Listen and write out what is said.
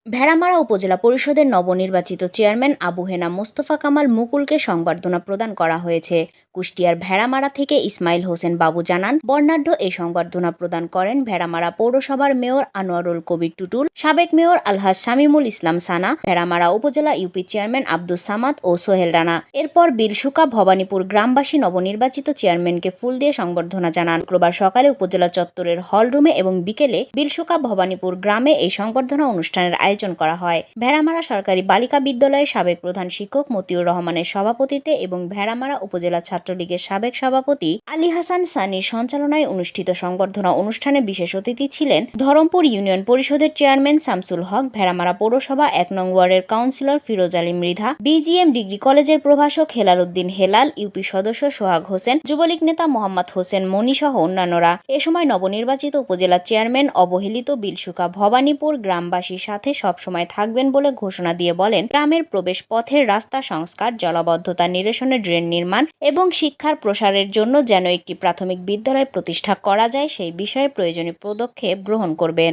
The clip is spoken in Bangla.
ভেড়ামারা উপজেলা পরিষদের নবনির্বাচিত চেয়ারম্যান আবু হেনা মোস্তফা কামাল মুকুলকে সংবর্ধনা প্রদান করা হয়েছে। কুষ্টিয়ার ভেড়ামারা থেকে ইসমাইল হোসেন বাবু জানান, বর্ণাঢ্য এই সংবর্ধনা প্রদান করেন ভেড়ামারা পৌরসভার মেয়র আনোয়ারুল কবির টুটুল, সাবেক মেয়র আলহাজ শামীমুল ইসলাম সানা, ভেড়ামারা উপজেলা ইউপি চেয়ারম্যান আব্দুস সামাদ ও সোহেল রানা। এরপর বীরসুকা ভবানীপুর গ্রামবাসী নবনির্বাচিত চেয়ারম্যানকে ফুল দিয়ে সংবর্ধনা জানান। শুক্রবার সকালে উপজেলা চত্বরের হলরুমে এবং বিকেলে বীরসুকা ভবানীপুর গ্রামে এই সংবর্ধনা অনুষ্ঠানের আয়োজন করা হয়। ভেড়ামারা সরকারি বালিকা বিদ্যালয়ের সাবেক প্রধান শিক্ষক মতিউর রহমানের সভাপতিত্বে এবং ভেড়ামারা উপজেলা ছাত্রলীগের সাবেক সভাপতি আলী হাসান সানির সঞ্চালনায় অনুষ্ঠিত সংবর্ধনা অনুষ্ঠানে বিশেষ অতিথি ছিলেন ধরমপুর ইউনিয়ন পরিষদের চেয়ারম্যান শামসুল হক, ভেড়ামারা পৌরসভা ১ নং ওয়ার্ডের councillor Firoz Ali Mridha, BGM degree কলেজের প্রভাষক হেলাল উদ্দিন হেলাল, ইউপি সদস্য সোহাগ হোসেন, যুবলীগ নেতা মোহাম্মদ হোসেন মনি সহ অন্যান্যরা। এ সময় নবনির্বাচিত উপজেলা চেয়ারম্যান অবহেলিত বীরসুকা ভবানীপুর গ্রামবাসীর সাথে সবসময় থাকবেন বলে ঘোষণা দিয়ে বলেন, গ্রামের প্রবেশ পথের রাস্তা সংস্কার, জলাবদ্ধতা নিরসনে ড্রেন নির্মাণ এবং শিক্ষার প্রসারের জন্য যেন একটি প্রাথমিক বিদ্যালয় প্রতিষ্ঠা করা যায় সেই বিষয়ে প্রয়োজনীয় পদক্ষেপ গ্রহণ করবেন।